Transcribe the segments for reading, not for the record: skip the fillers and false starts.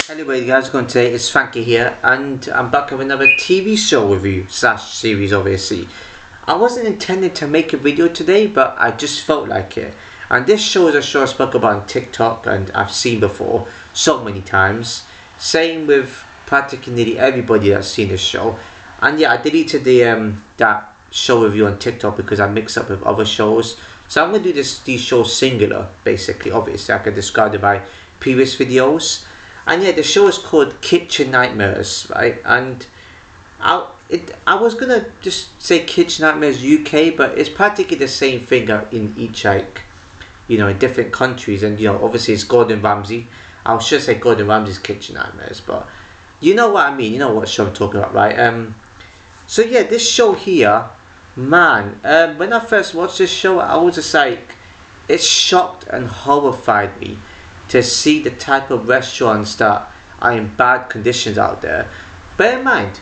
Anyway guys, going today it's Frankie here, and I'm back with another TV show review slash series. Obviously I wasn't intending to make a video today, but I just felt like it. And this show is a show I spoke about on TikTok and I've seen before so many times. Same with practically nearly everybody that's seen this show. And yeah, I deleted the that show review on TikTok because I mixed up with other shows. So I'm going to do these shows singular basically. Obviously I could describe it by previous videos. And yeah, the show is called Kitchen Nightmares, right? And I was gonna just say Kitchen Nightmares UK, but it's practically the same thing in each, like, you know, in different countries. And you know, obviously it's Gordon Ramsay. I should say Gordon Ramsay's Kitchen Nightmares, but you know what I mean. You know what show I'm talking about, right? So yeah, this show here, man. When I first watched this show, I was just like, it shocked and horrified me to see the type of restaurants that are in bad conditions out there. Bear in mind,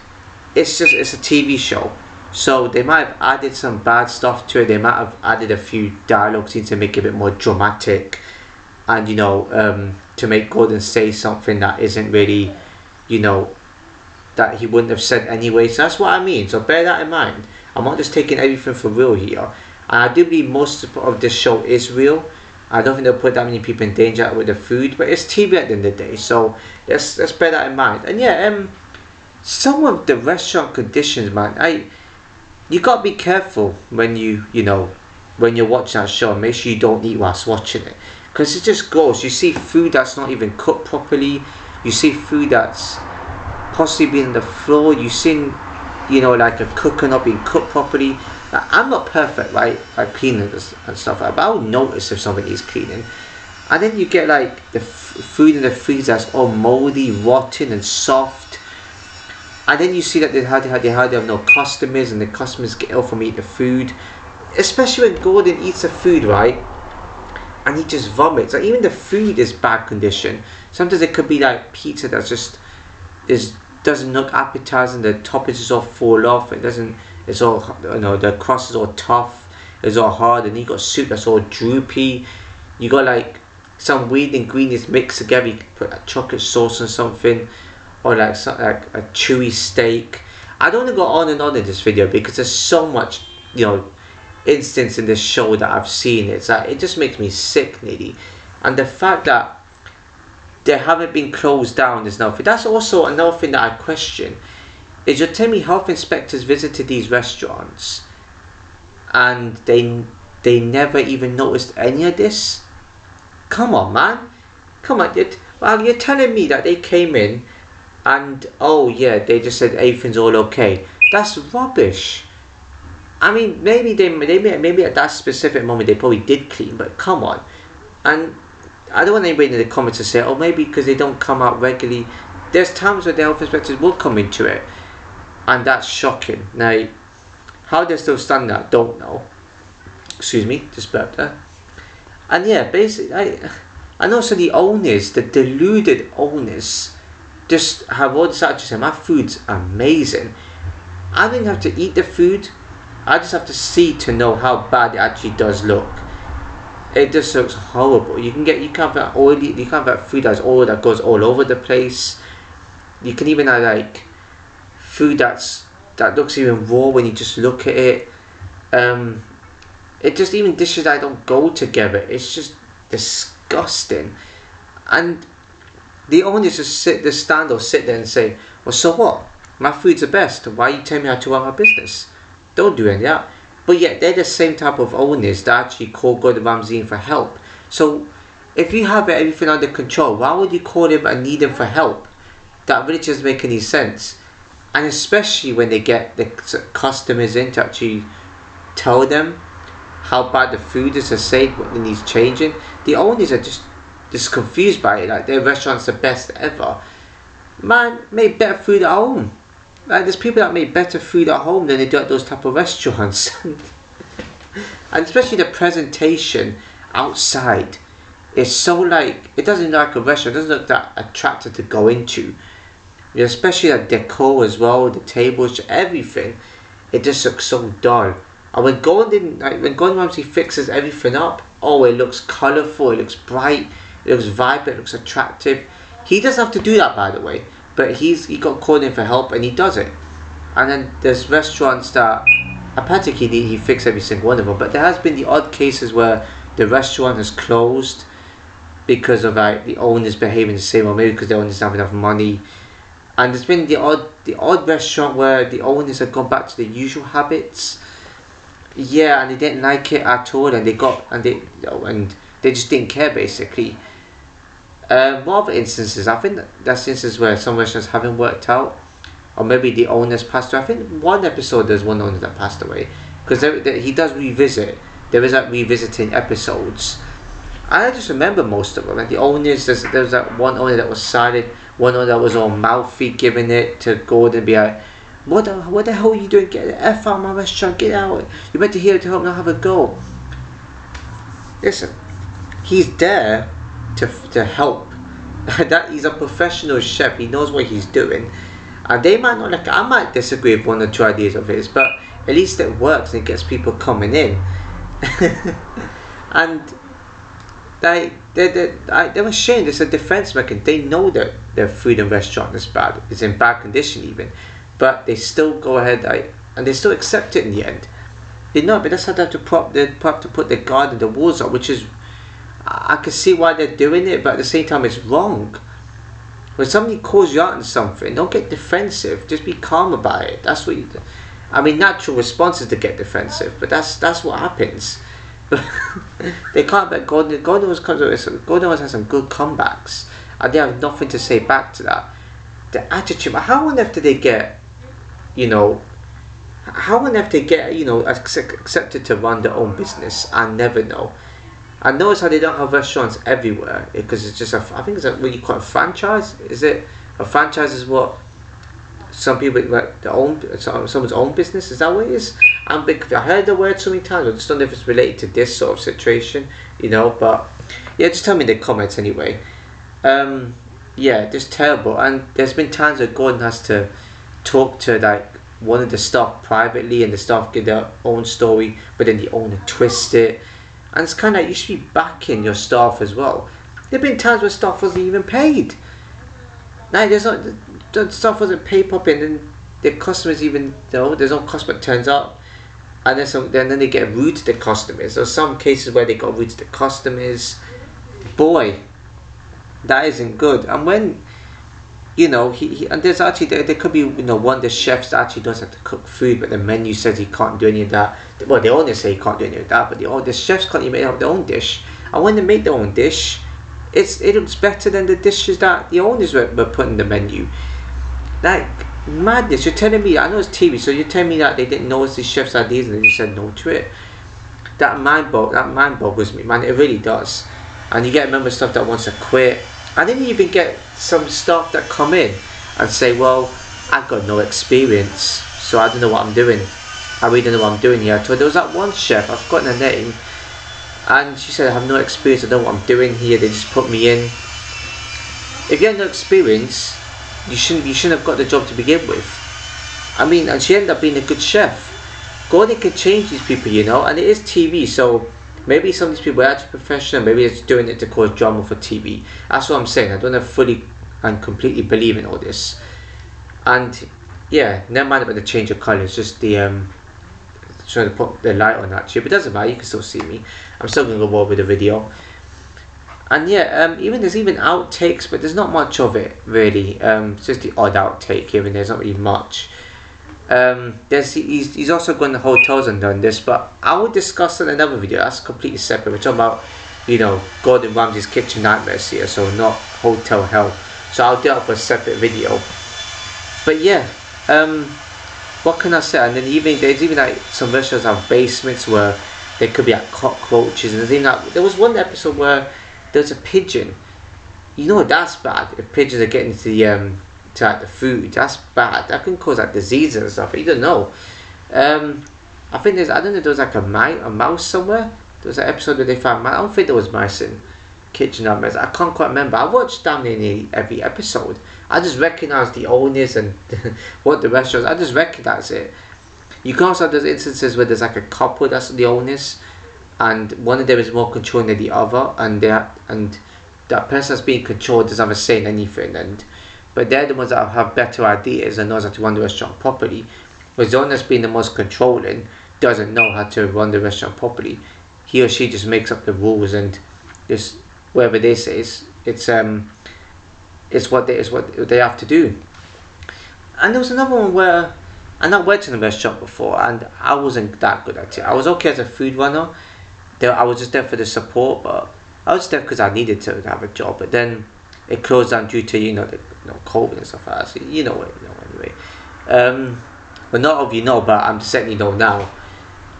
it's a TV show, so they might have added some bad stuff to it. They might have added a few dialogue scenes to make it a bit more dramatic, and you know, to make Gordon say something that isn't really, you know, that he wouldn't have said anyway. So that's what I mean. So bear that in mind. I'm not just taking everything for real here, and I do believe most of this show is real. I don't think they'll put that many people in danger with the food, but it's TV at the end of the day, so let's bear that in mind. And yeah, some of the restaurant conditions, man, you gotta be careful when when you're watching that show. Make sure you don't eat whilst watching it, because it just gross. You see food that's not even cooked properly. You see food that's possibly on the floor. You see, you know, like a cooker not being cooked properly. I'm not perfect, right? Like cleaning and stuff like that, but I'll notice if something needs cleaning. And then you get like the food in the freezer that's all moldy, rotten and soft. And then you see that they hardly have no customers, and the customers get ill from eating the food. Especially when Gordon eats the food, right? And he just vomits. Like, even the food is bad condition. Sometimes it could be like pizza that doesn't look appetizing. The toppings just all fall off. It's all, you know, the crust is all tough, it's all hard, and you got soup that's all droopy. You got like some weird ingredients mixed together. You could put like chocolate sauce on something, or like a chewy steak. I don't want to go on and on in this video because there's so much, you know, instance in this show that I've seen. It's like, it just makes me sick nearly. And the fact that they haven't been closed down is nothing. That's also another thing that I question. Is you're telling me health inspectors visited these restaurants and they never even noticed any of this? Come on, man. Come on. You're telling me that they came in and, oh yeah, they just said everything's all okay. That's rubbish. I mean, maybe at that specific moment they probably did clean, but come on. And I don't want anybody in the comments to say, oh, maybe because they don't come out regularly. There's times where the health inspectors will come into it, and that's shocking. Now, how they're still standing there, I don't know. Excuse me, just burped there. And yeah, basically, and also the owners, the deluded owners, just have all decided to say, my food's amazing. I don't have to eat the food. I just have to see to know how bad it actually does look. It just looks horrible. You can have that oily, you can have that food that's oil that goes all over the place. You can even have like food that looks even raw when you just look at it. It just, even dishes that don't go together, it's just disgusting. And the owners just sit there and say, well, so what? My food's the best. Why are you telling me how to run my business? Don't do any of that. But yet they're the same type of owners that actually call Gordon Ramsay in for help. So if you have everything under control, why would you call him and need him for help? That really doesn't make any sense. And especially when they get the customers in to actually tell them how bad the food is, to say what needs changing. The owners are just confused by it. Like, their restaurant's the best ever. Man, make better food at home. Like, there's people that make better food at home than they do at those type of restaurants. And especially the presentation outside is so, like, it doesn't look like a restaurant. It doesn't look that attractive to go into. Yeah, especially the decor as well, the tables, everything. It just looks so dull. And when Gordon Ramsay fixes everything up, oh, it looks colourful, it looks bright, it looks vibrant, it looks attractive. He doesn't have to do that, by the way, but he got called in for help and he does it. And then there's restaurants that apparently he fixed every single one of them, but there has been the odd cases where the restaurant has closed because of like the owners behaving the same, or maybe because the owners don't have enough money. And there's been the odd restaurant where the owners have gone back to their usual habits. Yeah, and they didn't like it at all, and they just didn't care basically. More other instances, I think that's instances where some restaurants haven't worked out, or maybe the owners passed away. I think one episode there's one owner that passed away, because he does revisit. There is like revisiting episodes, and I just remember most of them. Like the owners, there was that one owner that was silent, one owner that was all mouthy, giving it to Gordon, and be like, what the hell are you doing? Get the F out of my restaurant, get out. You're meant to here to help, not have a go. Listen, he's there to help. That he's a professional chef, he knows what he's doing. And they might not like it. I might disagree with one or two ideas of his, but at least it works and it gets people coming in. And they're ashamed. It's a defense mechanism. They know that their food and restaurant is bad, it's in bad condition even, but they still go ahead and they still accept it in the end. They know, but that's how they have to put the guard and the walls up, which is, I can see why they're doing it, but at the same time it's wrong. When somebody calls you out on something, don't get defensive. Just be calm about it. That's what you do. I mean, natural response is to get defensive, but that's what happens. They can't. But Gordon always has some good comebacks, and they have nothing to say back to that. The attitude. How on earth did they get? How on earth they get? Accepted to run their own business? I never know. And notice how they don't have restaurants everywhere, because it's just I think it's what you call a franchise. Is it a franchise? Is what some people like someone's own business? Is that what it is? I heard the word so many times. I just don't know if it's related to this sort of situation, But yeah, just tell me in the comments anyway. Yeah, just terrible. And there's been times where Gordon has to talk to like one of the staff privately, and the staff give their own story, but then the owner twists it. And it's kind of like you should be backing your staff as well. There have been times where staff wasn't even paid. Like the staff wasn't paid properly, and then the customers even there's no customer turns up, and then they get rude to the customers. There's some cases where they got rude to the customers. Boy, that isn't good. And when and there's actually there could be one of the chefs that actually does have to cook food, but the menu says he can't do any of that. Well, they only say he can't do any of that, but the chefs can't even make up their own dish. And when they make their own dish, it looks better than the dishes that the owners were putting in the menu. Like madness. You're telling me, I know it's TV, so you're telling me that they didn't notice the chef's ideas and they just said no to it? That mind boggles me, man. It really does. And you get members of staff that wants to quit. And then you even get some staff that come in and say, well, I've got no experience, so I don't know what I'm doing. I really don't know what I'm doing here. So there was that one chef, I've forgotten her name, and she said, I have no experience, I don't know what I'm doing here, they just put me in. If you have no experience, you shouldn't have got the job to begin with. I mean, and she ended up being a good chef. Gordon can change these people, and it is TV, so maybe some of these people are actually professional, maybe it's doing it to cause drama for TV. That's what I'm saying. I don't fully and completely believe in all this. And yeah, never mind about the change of colour, it's just the trying to put the light on that tube. It doesn't matter, you can still see me. I'm still going to go over with the video. And yeah, there's even outtakes, but there's not much of it really. It's just the odd outtake here and there's not really much. He's also gone to hotels and done this, but I will discuss in another video. That's completely separate. We're talking about Gordon Ramsay's kitchen nightmares here, so not hotel hell. So I'll do that for a separate video. But yeah, what can I say? And then there's even like some restaurants have basements where there could be like cockroaches, and there's even there was one episode where there's a pigeon. That's bad. If pigeons are getting to the food, that's bad. That can cause like diseases and stuff. You don't know. I think I don't know if there was like a mouse somewhere. There was an episode where they found mice. I don't think there was mice in Kitchen Nightmares. I can't quite remember. I watched damn near every episode. I just recognise the owners and what the restaurants. I just recognise it. You can also have those instances where there's like a couple that's the owners, and one of them is more controlling than the other, and that person that's being controlled is never saying anything, but they're the ones that have better ideas and knows how to run the restaurant properly. Whereas the one that's being the most controlling doesn't know how to run the restaurant properly. He or she just makes up the rules, and just whatever they say it's what they have to do. And there was another one where I not worked in a restaurant before, and I wasn't that good at it. I was okay as a food runner. I was just there for the support, but I was there because I needed to have a job. But then it closed down due to COVID and stuff like that. So anyway. But not all of you know, but I'm just letting you know now.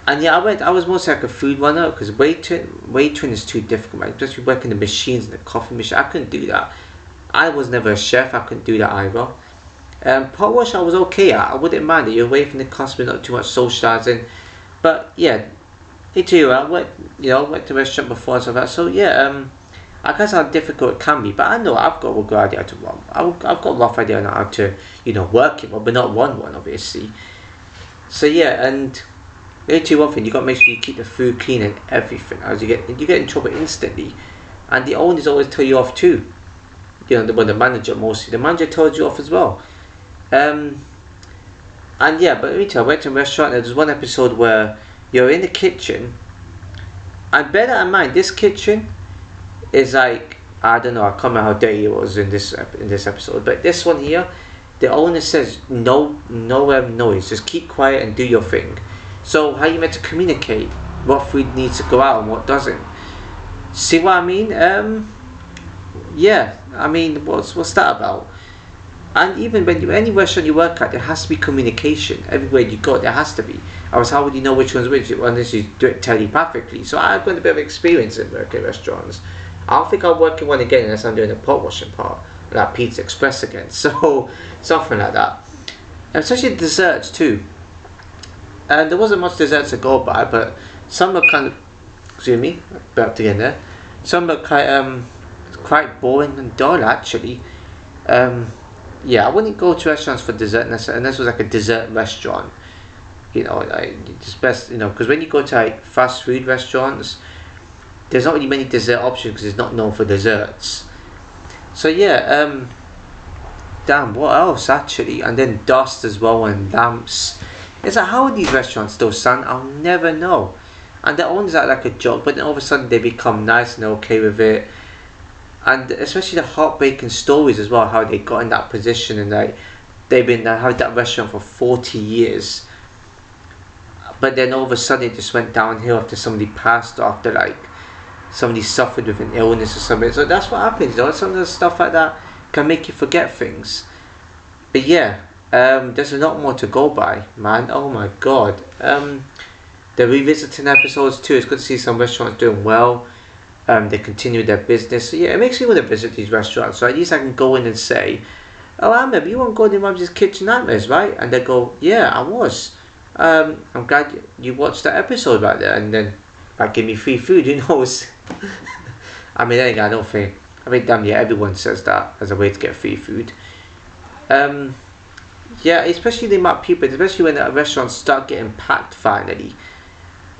And yeah, I was mostly like a food runner, because waitering is too difficult, right? Especially working the machines, the coffee machine. I couldn't do that. I was never a chef. I couldn't do that either. Pot wash I was okay at. I wouldn't mind it. You're away from the customer, not too much socialising. But yeah, I went to a restaurant before and stuff like that. So yeah, I guess how difficult it can be. But I know I've got a good idea to run. I've got a rough idea on how to work it, but not run one obviously. So yeah, and way too often you got to make sure you keep the food clean and everything, as you get in trouble instantly. And the owners always tell you off too. The manager mostly. The manager tells you off as well. And yeah, but let me tell you, I went to a restaurant and there was one episode where you're in the kitchen. And bear that in mind, this kitchen is like, I don't know, I can't remember how dirty it was in this episode, but this one here, the owner says no noise, just keep quiet and do your thing. So how are you meant to communicate what food needs to go out and what doesn't? See what I mean? Yeah, I mean, what's that about? And even when any restaurant you work at, there has to be communication. Everywhere you go, there has to be. Otherwise, how would you know which one's which unless you do it telepathically? So I've got a bit of experience in working at restaurants. I don't think I'll work in one again unless I'm doing the pot washing part, like Pizza Express again. So something like that. And especially desserts too. And there wasn't much desserts to go by, but some are kind of, excuse me, about to get there. Some are quite boring and dull actually. Yeah, I wouldn't go to restaurants for dessert unless it was like a dessert restaurant. It's best, because when you go to like fast food restaurants, there's not really many dessert options because it's not known for desserts. So yeah, damn, what else actually? And then dust as well and lamps. It's like, how are these restaurants still stand? I'll never know. And the owners act like a joke, but then all of a sudden they become nice and okay with it. And especially the heartbreaking stories as well, how they got in that position and like they've been having that restaurant for 40 years. But then all of a sudden it just went downhill after somebody passed, after like somebody suffered with an illness or something. So that's what happens, some of the stuff like that can make you forget things. But yeah, there's a lot more to go by, man. Oh my god. The revisiting episodes too, it's good to see some restaurants doing well. They continue their business. So yeah, it makes me want to visit these restaurants. So at least I can go in and say, oh, I remember you weren't Gordon Ramsay's Kitchen Nightmares, right? And they go, yeah, I was. I'm glad you watched that episode right there. And then give me free food, who knows? I mean, I don't think, damn yeah, everyone says that as a way to get free food. Yeah, especially the amount of people, especially when the restaurants start getting packed finally.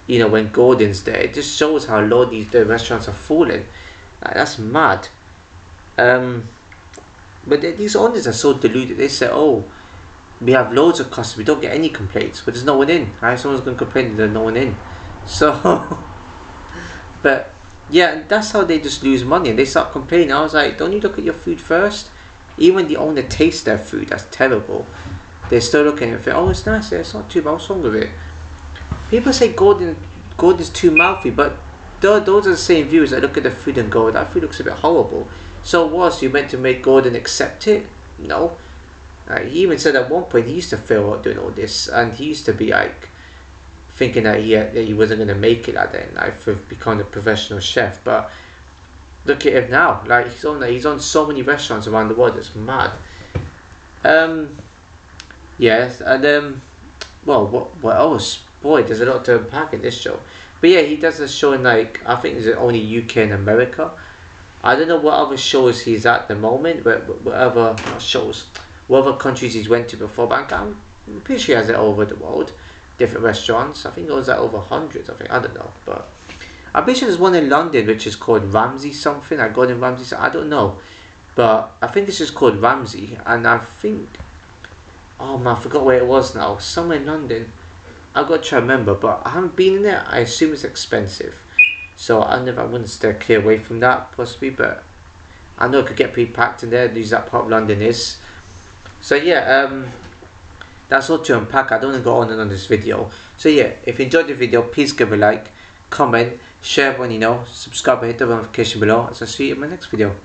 When Gordon's there, it just shows how low the restaurants are falling. That's mad. But these owners are so deluded. They say, oh, we have loads of customers, we don't get any complaints, but there's no one in. Right? Someone's going to complain that there's no one in. So, but yeah, that's how they just lose money and they start complaining. I was like, don't you look at your food first? Even when the owner tastes their food, that's terrible. They still look at it and think, oh, it's nice, it's not too bad, what's wrong with it? People say Gordon's too mouthy, but those are the same viewers that look at the food and go, that food looks a bit horrible. So you meant to make Gordon accept it? No. He even said at one point he used to fail out doing all this, and he used to be like thinking that he wasn't going to make it at the end, like for becoming a professional chef. But look at him now, like he's on so many restaurants around the world. It's mad. Yes, and well, what else? Boy, there's a lot to unpack in this show. But yeah, he does a show in I think it's only UK and America. I don't know what other shows he's at the moment, but whatever countries he's went to before. But I'm pretty sure he has it all over the world, different restaurants. I think it was over hundreds. I don't know, but I'm pretty sure there's one in London which is called Ramsey something, like Gordon Ramsay, I don't know. But I think this is called Ramsey, and I think, oh man, I forgot where it was now. Somewhere in London. I've got to try to remember, but I haven't been in there. I assume it's expensive, so I wouldn't stay clear away from that possibly. But I know it could get pretty packed in there. At least that part of London is. So yeah, that's all to unpack. I don't want to go on and on this video. So yeah, if you enjoyed the video, please give a like, comment, share when you know, subscribe, and hit the notification below. As I'll see you in my next video.